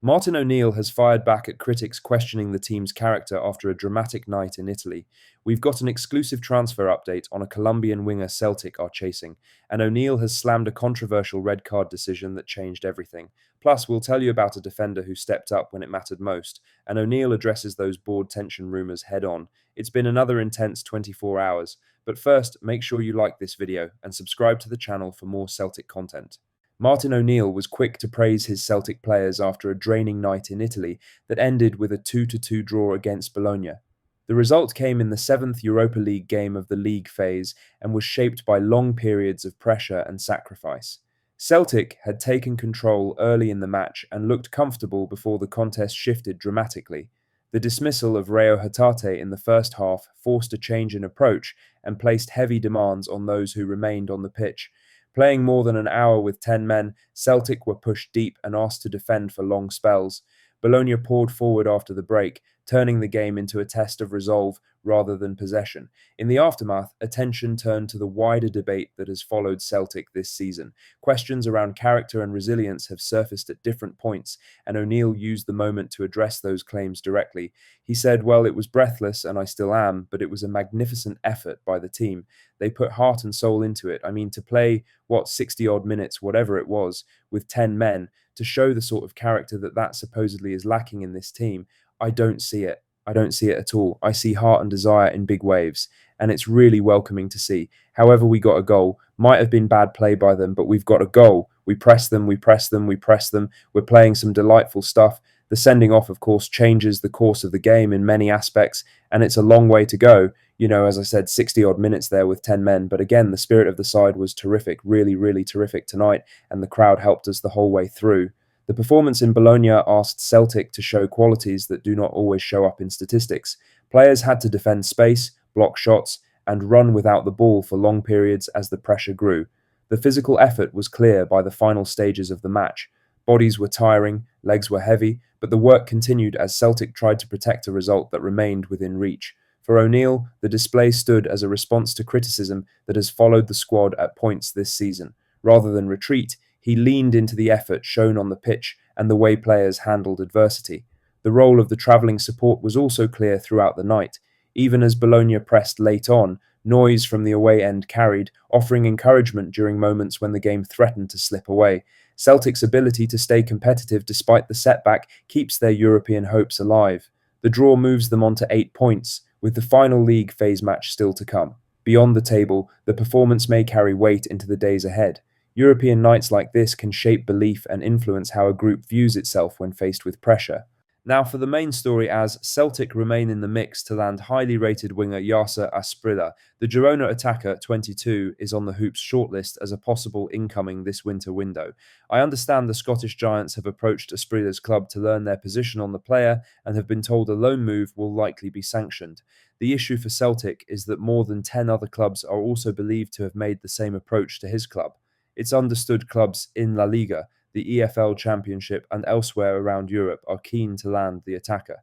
Martin O'Neill has fired back at critics questioning the team's character after a dramatic night in Italy. We've got an exclusive transfer update on a Colombian winger Celtic are chasing, and O'Neill has slammed a controversial red card decision that changed everything. Plus, we'll tell you about a defender who stepped up when it mattered most, and O'Neill addresses those board tension rumours head on. It's been another intense 24 hours, but first, make sure you like this video and subscribe to the channel for more Celtic content. Martin O'Neill was quick to praise his Celtic players after a draining night in Italy that ended with a 2-2 draw against Bologna. The result came in the seventh Europa League game of the league phase and was shaped by long periods of pressure and sacrifice. Celtic had taken control early in the match and looked comfortable before the contest shifted dramatically. The dismissal of Hatate in the first half forced a change in approach and placed heavy demands on those who remained on the pitch. Playing more than an hour with 10 men, Celtic were pushed deep and asked to defend for long spells. Bologna poured forward after the break, turning the game into a test of resolve rather than possession. In the aftermath, attention turned to the wider debate that has followed Celtic this season. Questions around character and resilience have surfaced at different points, and O'Neill used the moment to address those claims directly. He said, "Well, it was breathless, and I still am, but it was a magnificent effort by the team. They put heart and soul into it. I mean, to play, 60-odd minutes, whatever it was, with 10 men, to show the sort of character that supposedly is lacking in this team, I don't see it. I don't see it at all. I see heart and desire in big waves, and it's really welcoming to see. However, we got a goal. Might have been bad play by them, but we've got a goal. We press them, we press them, we press them. We're playing some delightful stuff. The sending off, of course, changes the course of the game in many aspects, and it's a long way to go. As I said, 60-odd minutes there with 10 men. But again, the spirit of the side was terrific, really, really terrific tonight, and the crowd helped us the whole way through. The performance in Bologna asked Celtic to show qualities that do not always show up in statistics. Players had to defend space, block shots, and run without the ball for long periods as the pressure grew. The physical effort was clear by the final stages of the match. Bodies were tiring, legs were heavy, but the work continued as Celtic tried to protect a result that remained within reach. For O'Neill, the display stood as a response to criticism that has followed the squad at points this season. Rather than retreat, he leaned into the effort shown on the pitch and the way players handled adversity. The role of the travelling support was also clear throughout the night. Even as Bologna pressed late on, noise from the away end carried, offering encouragement during moments when the game threatened to slip away. Celtic's ability to stay competitive despite the setback keeps their European hopes alive. The draw moves them on to 8 points, with the final league phase match still to come. Beyond the table, the performance may carry weight into the days ahead. European nights like this can shape belief and influence how a group views itself when faced with pressure. Now for the main story, as Celtic remain in the mix to land highly rated winger Yasser Asprilla. The Girona attacker, 22, is on the Hoops shortlist as a possible incoming this winter window. I understand the Scottish Giants have approached Asprilla's club to learn their position on the player and have been told a loan move will likely be sanctioned. The issue for Celtic is that more than 10 other clubs are also believed to have made the same approach to his club. It's understood clubs in La Liga, the EFL Championship, and elsewhere around Europe are keen to land the attacker.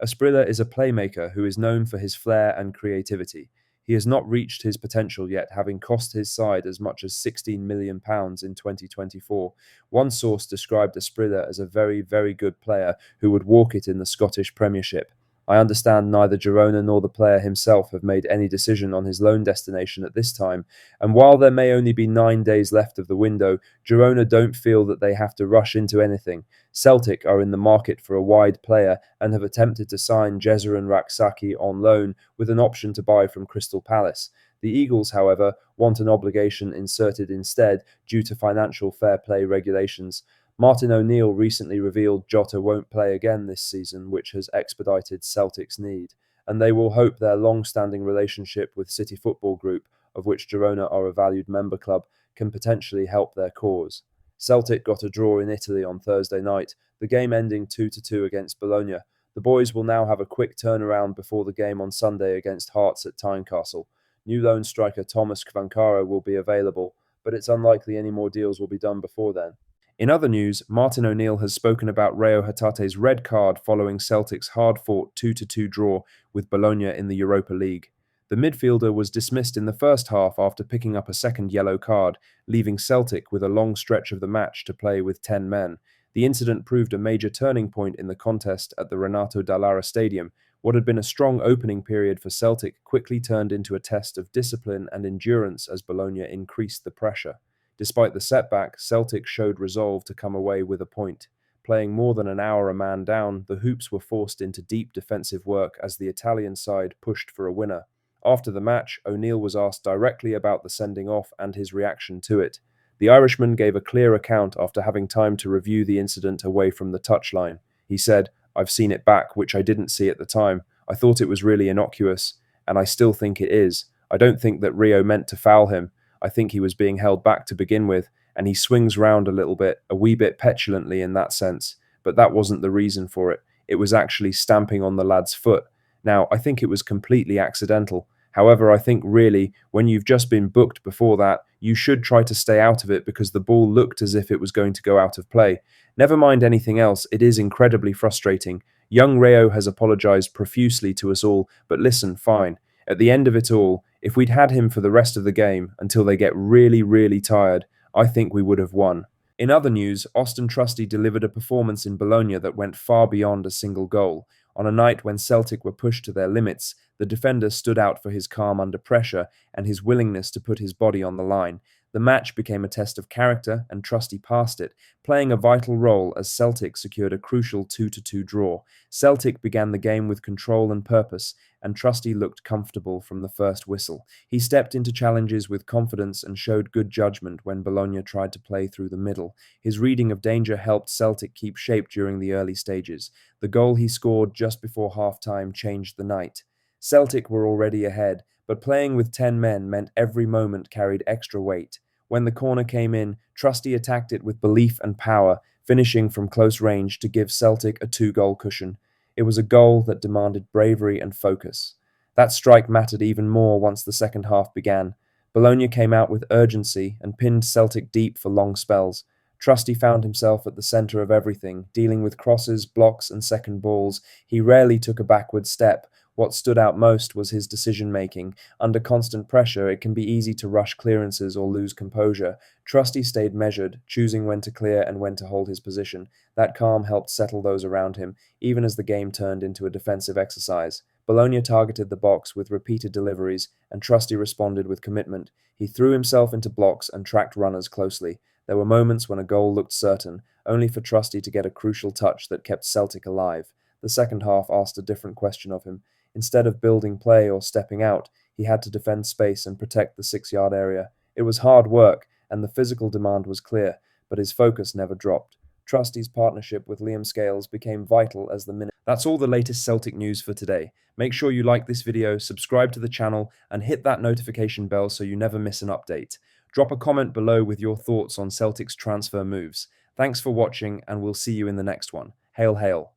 Asprilla is a playmaker who is known for his flair and creativity. He has not reached his potential yet, having cost his side as much as £16 million in 2024. One source described Asprilla as a very, very good player who would walk it in the Scottish Premiership. I understand neither Girona nor the player himself have made any decision on his loan destination at this time, and while there may only be 9 days left of the window, Girona don't feel that they have to rush into anything. Celtic are in the market for a wide player and have attempted to sign Jezerin Raksaki on loan with an option to buy from Crystal Palace. The Eagles, however, want an obligation inserted instead due to financial fair play regulations. Martin O'Neill recently revealed Jota won't play again this season, which has expedited Celtic's need, and they will hope their long-standing relationship with City Football Group, of which Girona are a valued member club, can potentially help their cause. Celtic got a draw in Italy on Thursday night, the game ending 2-2 against Bologna. The boys will now have a quick turnaround before the game on Sunday against Hearts at Tynecastle. New loan striker Thomas Kvankara will be available, but it's unlikely any more deals will be done before then. In other news, Martin O'Neill has spoken about Hatate's red card following Celtic's hard-fought 2-2 draw with Bologna in the Europa League. The midfielder was dismissed in the first half after picking up a second yellow card, leaving Celtic with a long stretch of the match to play with 10 men. The incident proved a major turning point in the contest at the Renato Dallara Stadium. What had been a strong opening period for Celtic quickly turned into a test of discipline and endurance as Bologna increased the pressure. Despite the setback, Celtic showed resolve to come away with a point. Playing more than an hour a man down, the Hoops were forced into deep defensive work as the Italian side pushed for a winner. After the match, O'Neill was asked directly about the sending off and his reaction to it. The Irishman gave a clear account after having time to review the incident away from the touchline. He said, "I've seen it back, which I didn't see at the time. I thought it was really innocuous, and I still think it is. I don't think that Rio meant to foul him. I think he was being held back to begin with, and he swings round a little bit, a wee bit petulantly in that sense. But that wasn't the reason for it. It was actually stamping on the lad's foot. Now, I think it was completely accidental. However, I think really, when you've just been booked before that, you should try to stay out of it because the ball looked as if it was going to go out of play. Never mind anything else, it is incredibly frustrating. Young Rayo has apologised profusely to us all, but listen, fine. At the end of it all, if we'd had him for the rest of the game until they get really, really tired, I think we would have won." In other news, Austin Trusty delivered a performance in Bologna that went far beyond a single goal. On a night when Celtic were pushed to their limits, the defender stood out for his calm under pressure and his willingness to put his body on the line. The match became a test of character, and Trusty passed it, playing a vital role as Celtic secured a crucial 2-2 draw. Celtic began the game with control and purpose, and Trusty looked comfortable from the first whistle. He stepped into challenges with confidence and showed good judgment when Bologna tried to play through the middle. His reading of danger helped Celtic keep shape during the early stages. The goal he scored just before half-time changed the night. Celtic were already ahead, but playing with 10 men meant every moment carried extra weight. When the corner came in, Trusty attacked it with belief and power, finishing from close range to give Celtic a 2-goal cushion. It was a goal that demanded bravery and focus. That strike mattered even more once the second half began. Bologna came out with urgency and pinned Celtic deep for long spells. Trusty found himself at the centre of everything, dealing with crosses, blocks, and second balls. He rarely took a backward step. What stood out most was his decision-making. Under constant pressure, it can be easy to rush clearances or lose composure. Trusty stayed measured, choosing when to clear and when to hold his position. That calm helped settle those around him, even as the game turned into a defensive exercise. Bologna targeted the box with repeated deliveries, and Trusty responded with commitment. He threw himself into blocks and tracked runners closely. There were moments when a goal looked certain, only for Trusty to get a crucial touch that kept Celtic alive. The second half asked a different question of him. Instead of building play or stepping out, he had to defend space and protect the 6-yard area. It was hard work, and the physical demand was clear, but his focus never dropped. Trusty's partnership with Liam Scales became vital as the minute. That's all the latest Celtic news for today. Make sure you like this video, subscribe to the channel, and hit that notification bell so you never miss an update. Drop a comment below with your thoughts on Celtic's transfer moves. Thanks for watching, and we'll see you in the next one. Hail, hail.